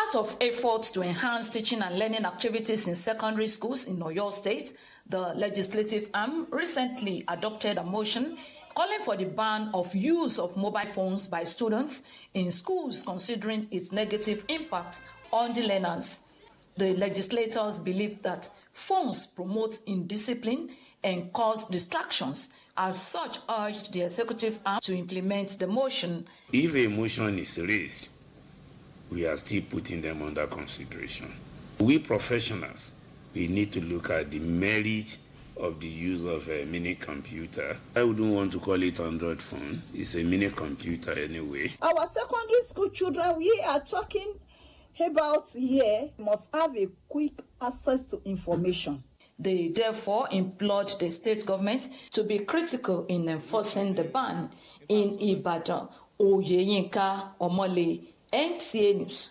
part of efforts to enhance teaching and learning activities in secondary schools in Oyo State, the legislative arm recently adopted a motion calling for the ban of use of mobile phones by students in schools, considering its negative impact on the learners. The legislators believe that phones promote indiscipline and cause distractions. As such, urged the executive arm to implement the motion. If a motion is raised, we are still putting them under consideration. We professionals, we need to look at the merit of the use of a mini computer. I wouldn't want to call it Android phone. It's a mini computer anyway. Our secondary school children we are talking about here must have a quick access to information. They therefore implored the state government to be critical in enforcing the ban. In Ibadan, Oyeyinka Omole, NTA News.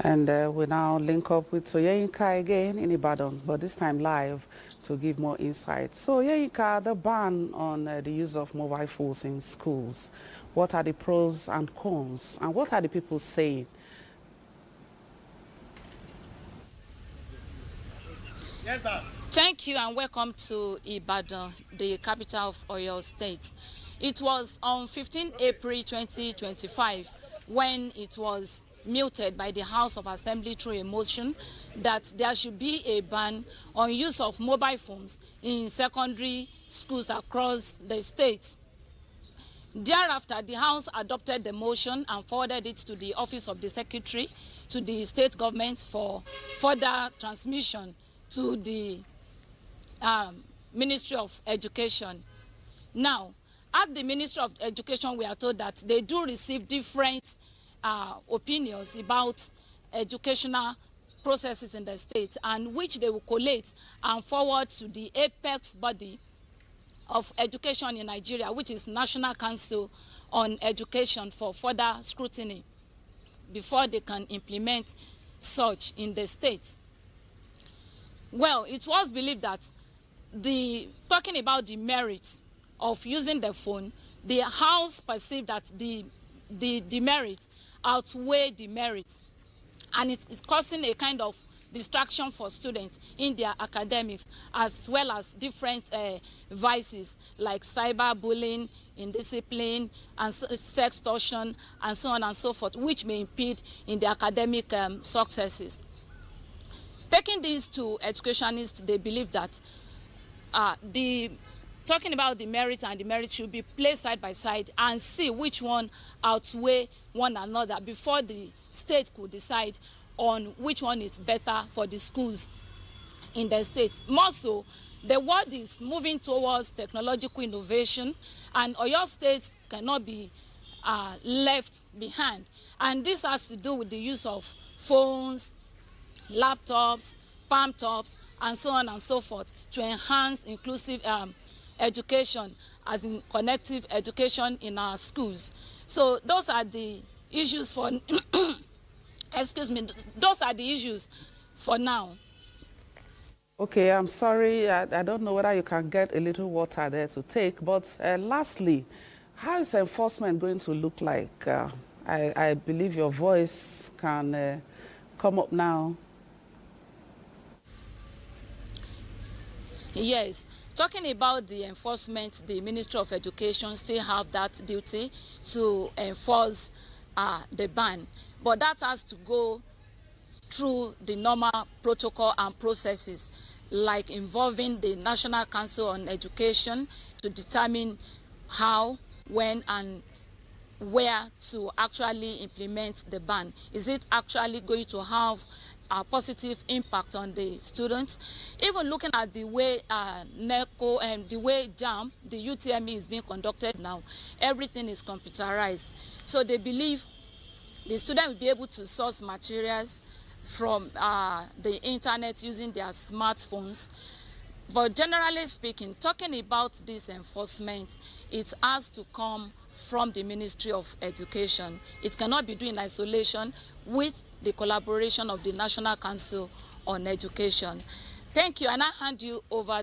And we now link up with Oyeyinka again in Ibadan, but this time live to give more insight. So Oyeyinka, the ban on the use of mobile phones in schools, what are the pros and cons, and what are the people saying? Yes, sir. Thank you and welcome to Ibadan, the capital of Oyo State. It was on 15 April 2025 when it was muted by the House of Assembly through a motion that there should be a ban on use of mobile phones in secondary schools across the state. Thereafter, the House adopted the motion and forwarded it to the Office of the Secretary, to the state government for further transmission to the Ministry of Education. Now, at the Ministry of Education, we are told that they do receive different opinions about educational processes in the state, and which they will collate and forward to the apex body of education in Nigeria, which is National Council on Education, for further scrutiny before they can implement such in the state. Well, it was believed that talking about the merits of using the phone, the House perceived that the demerits outweigh the merits, and it is causing a kind of distraction for students in their academics, as well as different vices like cyberbullying, indiscipline, and sextortion, and so on and so forth, which may impede in their academic successes. Taking this to educationists, they believe that talking about the merit and the merit should be placed side by side and see which one outweigh one another before the state could decide on which one is better for the schools in the state. More so, the world is moving towards technological innovation, and Oyo State cannot be left behind. And this has to do with the use of phones, laptops, palm tops, and so on and so forth, to enhance inclusive education, as in connective education in our schools. So those are the issues for excuse me, those are the issues for now. Okay, I'm sorry, I don't know whether you can get a little water there to take, but lastly, how is enforcement going to look like? I believe your voice can come up now. Yes, talking about the enforcement, the Ministry of Education still have that duty to enforce the ban, but that has to go through the normal protocol and processes, like involving the National Council on Education to determine how, when, and where to actually implement the ban. Is it actually going to have a positive impact on the students? Even looking at the way NECO and the way JAM, the UTME, is being conducted now, everything is computerized. So they believe the student will be able to source materials from the internet using their smartphones. But generally speaking, talking about this enforcement, it has to come from the Ministry of Education. It cannot be done in isolation with the collaboration of the National Council on Education. Thank you, and I hand you over